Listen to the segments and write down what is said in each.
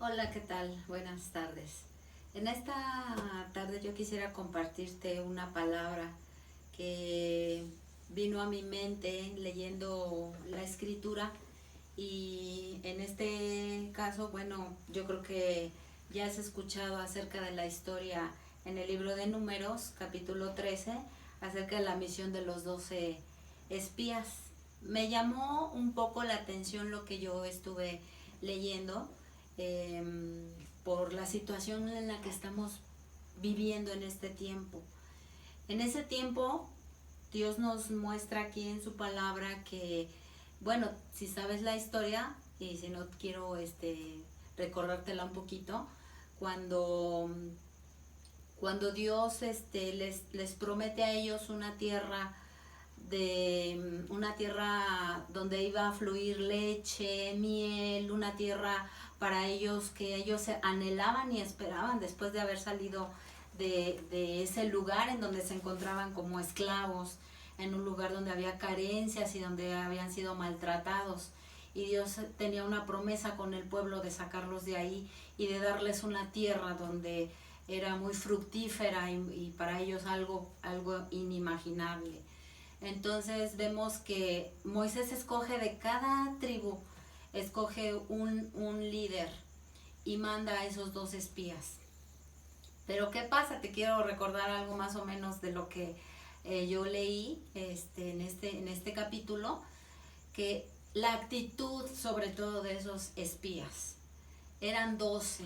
Hola, ¿qué tal? Buenas tardes. En esta tarde yo quisiera compartirte una palabra que vino a mi mente leyendo la escritura y en este caso, bueno, yo creo que ya has escuchado acerca de la historia en el libro de Números, capítulo 13, acerca de la misión de los 12 espías. Me llamó un poco la atención lo que yo estuve leyendo eh, por la situación en la que estamos viviendo en este tiempo. En ese tiempo, Dios nos muestra aquí en su palabra que, bueno, si sabes la historia, y si no quiero recordártela un poquito, cuando, cuando Dios les promete a ellos una tierra donde iba a fluir leche, miel, una tierra para ellos que ellos anhelaban y esperaban después de haber salido de ese lugar en donde se encontraban como esclavos, en un lugar donde había carencias y donde habían sido maltratados. Y Dios tenía una promesa con el pueblo de sacarlos de ahí y de darles una tierra donde era muy fructífera y para ellos algo inimaginable. Entonces vemos que Moisés escoge de cada tribu, escoge un líder y manda a esos 2 espías. Pero ¿qué pasa? Te quiero recordar algo más o menos de lo que yo leí en este capítulo, que la actitud sobre todo de esos espías. Eran 12.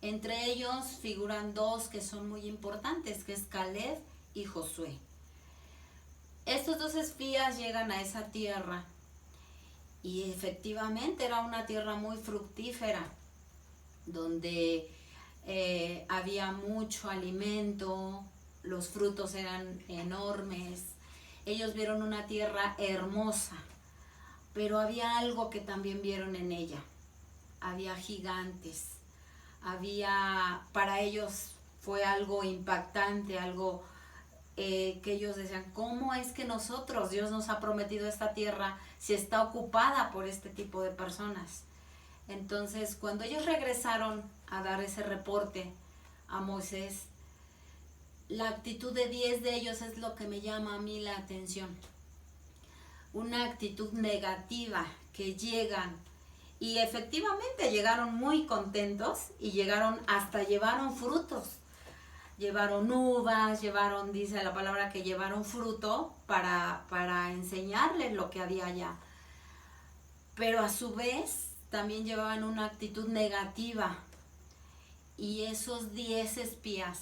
Entre ellos figuran 2 que son muy importantes, que es Caleb y Josué. Estos 2 espías llegan a esa tierra y efectivamente era una tierra muy fructífera, donde había mucho alimento, los frutos eran enormes. Ellos vieron una tierra hermosa, pero había algo que también vieron en ella. Había gigantes, para ellos fue algo impactante, algo que ellos decían, ¿cómo es que Dios nos ha prometido esta tierra si está ocupada por este tipo de personas? Entonces, cuando ellos regresaron a dar ese reporte a Moisés, la actitud de 10 de ellos es lo que me llama a mí la atención. Una actitud negativa, que llegan y efectivamente llegaron muy contentos y llevaron frutos. Llevaron uvas, dice la palabra que llevaron fruto para enseñarles lo que había allá. Pero a su vez también llevaban una actitud negativa. Y esos 10 espías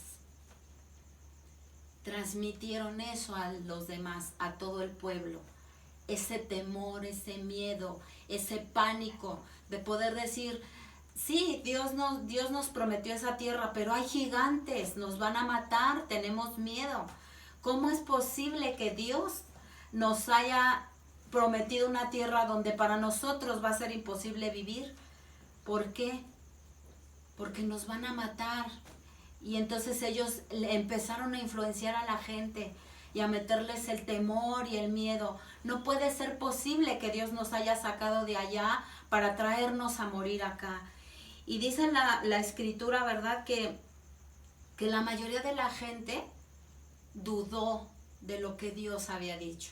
transmitieron eso a los demás, a todo el pueblo. Ese temor, ese miedo, ese pánico de poder decir, sí, Dios nos prometió esa tierra, pero hay gigantes, nos van a matar, tenemos miedo. ¿Cómo es posible que Dios nos haya prometido una tierra donde para nosotros va a ser imposible vivir? ¿Por qué? Porque nos van a matar. Y entonces ellos empezaron a influenciar a la gente y a meterles el temor y el miedo. No puede ser posible que Dios nos haya sacado de allá para traernos a morir acá. Y dice la escritura, ¿verdad? Que la mayoría de la gente dudó de lo que Dios había dicho.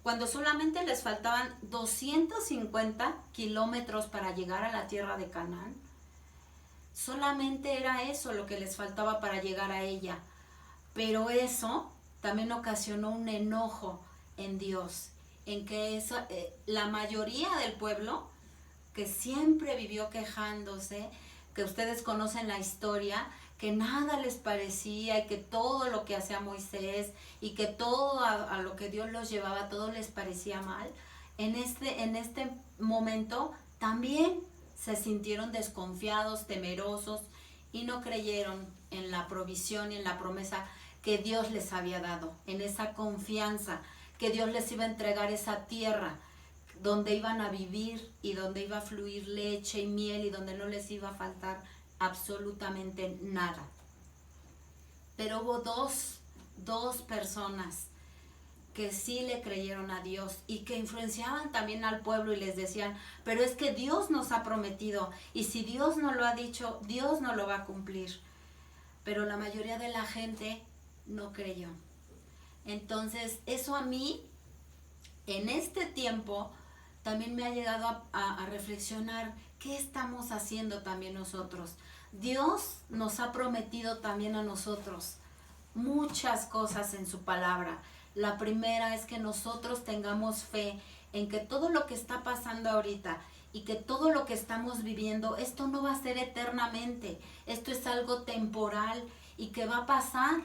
Cuando solamente les faltaban 250 kilómetros para llegar a la tierra de Canaán, solamente era eso lo que les faltaba para llegar a ella. Pero eso también ocasionó un enojo en Dios, en que la mayoría del pueblo, que siempre vivió quejándose, que ustedes conocen la historia, que nada les parecía y que todo lo que hacía Moisés y que todo a lo que Dios los llevaba, todo les parecía mal, en este momento también se sintieron desconfiados, temerosos y no creyeron en la provisión y en la promesa que Dios les había dado, en esa confianza que Dios les iba a entregar esa tierra donde iban a vivir y donde iba a fluir leche y miel y donde no les iba a faltar absolutamente nada. Pero hubo dos personas que sí le creyeron a Dios y que influenciaban también al pueblo y les decían, pero es que Dios nos ha prometido y si Dios no lo ha dicho, Dios no lo va a cumplir. Pero la mayoría de la gente no creyó. Entonces, eso a mí, en este tiempo, también me ha llegado a reflexionar qué estamos haciendo también nosotros. Dios nos ha prometido también a nosotros muchas cosas en su palabra. La primera es que nosotros tengamos fe en que todo lo que está pasando ahorita y que todo lo que estamos viviendo, esto no va a ser eternamente. Esto es algo temporal y que va a pasar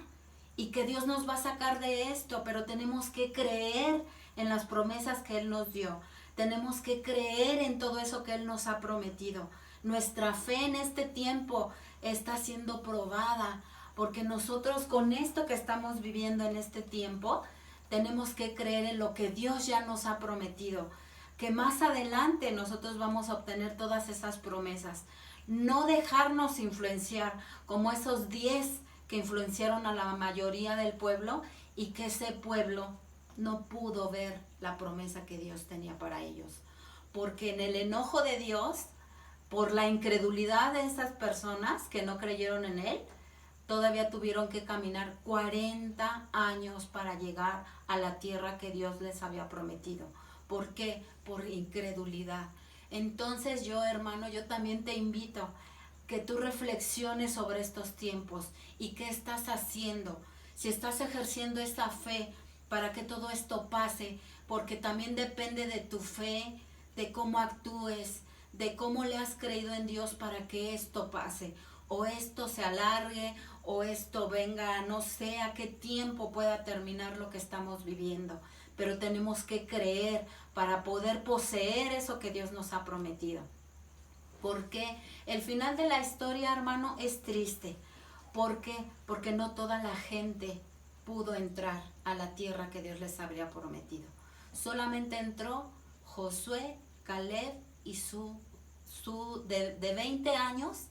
y que Dios nos va a sacar de esto, pero tenemos que creer en las promesas que Él nos dio. Tenemos que creer en todo eso que Él nos ha prometido. Nuestra fe en este tiempo está siendo probada, porque nosotros con esto que estamos viviendo en este tiempo, tenemos que creer en lo que Dios ya nos ha prometido, que más adelante nosotros vamos a obtener todas esas promesas. No dejarnos influenciar como esos 10 que influenciaron a la mayoría del pueblo y que ese pueblo no pudo ver la promesa que Dios tenía para ellos. Porque en el enojo de Dios, por la incredulidad de esas personas que no creyeron en Él, todavía tuvieron que caminar 40 años para llegar a la tierra que Dios les había prometido. ¿Por qué? Por incredulidad. Entonces yo, hermano, yo también te invito que tú reflexiones sobre estos tiempos y qué estás haciendo. Si estás ejerciendo esa fe para que todo esto pase, porque también depende de tu fe, de cómo actúes, de cómo le has creído en Dios para que esto pase, o esto se alargue, o esto venga, no sé a qué tiempo pueda terminar lo que estamos viviendo, pero tenemos que creer para poder poseer eso que Dios nos ha prometido. Porque el final de la historia, hermano, es triste. ¿Por qué? Porque no toda la gente pudo entrar a la tierra que Dios les habría prometido. Solamente entró Josué, Caleb y de 20 años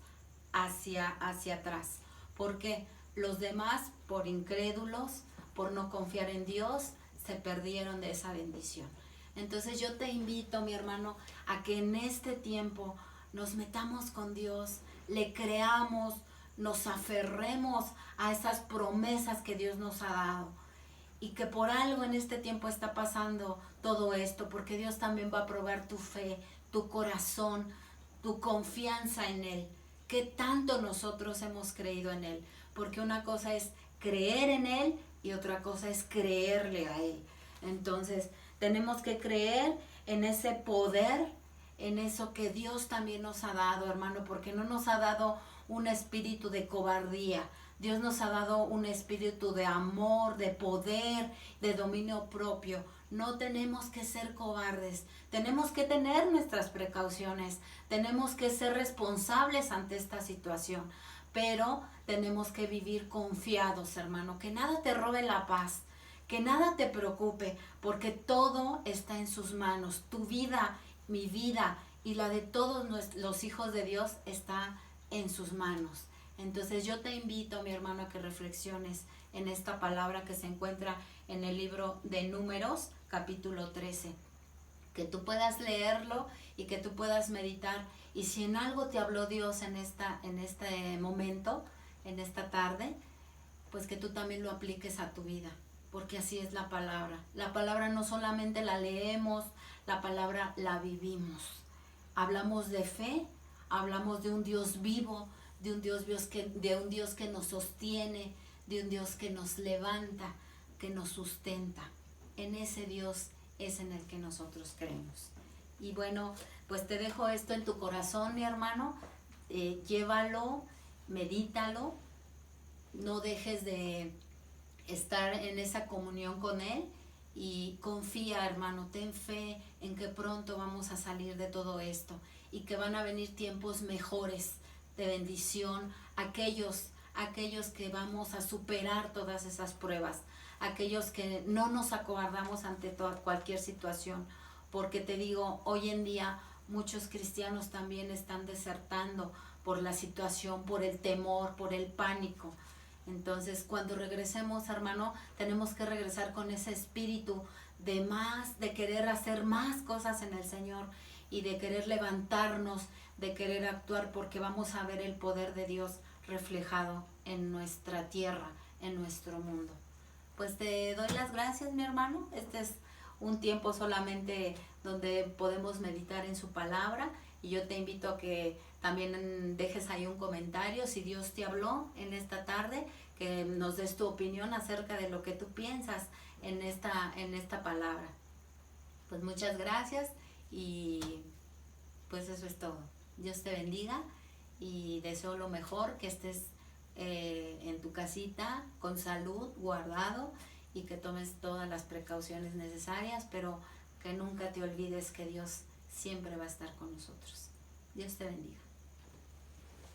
hacia atrás. Porque los demás, por incrédulos, por no confiar en Dios, se perdieron de esa bendición. Entonces yo te invito, mi hermano, a que en este tiempo nos metamos con Dios, le creamos, nos aferremos a esas promesas que Dios nos ha dado. Y que por algo en este tiempo está pasando todo esto, porque Dios también va a probar tu fe, tu corazón, tu confianza en Él. ¿Qué tanto nosotros hemos creído en Él? Porque una cosa es creer en Él y otra cosa es creerle a Él. Entonces, tenemos que creer en ese poder, en eso que Dios también nos ha dado, hermano, porque no nos ha dado un espíritu de cobardía. Dios nos ha dado un espíritu de amor, de poder, de dominio propio. No tenemos que ser cobardes, tenemos que tener nuestras precauciones, tenemos que ser responsables ante esta situación, pero tenemos que vivir confiados, hermano, que nada te robe la paz, que nada te preocupe, porque todo está en sus manos. Tu vida, mi vida y la de todos los hijos de Dios está en sus manos. Entonces yo te invito, mi hermano, a que reflexiones en esta palabra que se encuentra en el libro de Números, capítulo 13. Que tú puedas leerlo y que tú puedas meditar. Y si en algo te habló Dios en este momento, en esta tarde, pues que tú también lo apliques a tu vida. Porque así es la palabra. La palabra no solamente la leemos, la palabra la vivimos. Hablamos de fe, hablamos de un Dios vivo, de un Dios que nos sostiene, de un Dios que nos levanta, que nos sustenta. En ese Dios es en el que nosotros creemos. Y bueno, pues te dejo esto en tu corazón, mi hermano. Llévalo, medítalo, no dejes de estar en esa comunión con Él y confía, hermano, ten fe en que pronto vamos a salir de todo esto y que van a venir tiempos mejores de bendición, aquellos que vamos a superar todas esas pruebas, aquellos que no nos acobardamos ante cualquier situación, porque te digo, hoy en día muchos cristianos también están desertando por la situación, por el temor, por el pánico. Entonces, cuando regresemos, hermano, tenemos que regresar con ese espíritu de más, de querer hacer más cosas en el Señor y de querer levantarnos, de querer actuar, porque vamos a ver el poder de Dios reflejado en nuestra tierra, en nuestro mundo. Pues te doy las gracias, mi hermano. Este es un tiempo solamente donde podemos meditar en su palabra, y yo te invito a que también dejes ahí un comentario si Dios te habló en esta tarde, que nos des tu opinión acerca de lo que tú piensas en esta palabra. Pues muchas gracias y pues eso es todo. Dios te bendiga y deseo lo mejor, que estés en tu casita con salud, guardado, y que tomes todas las precauciones necesarias, pero que nunca te olvides que Dios siempre va a estar con nosotros. Dios te bendiga.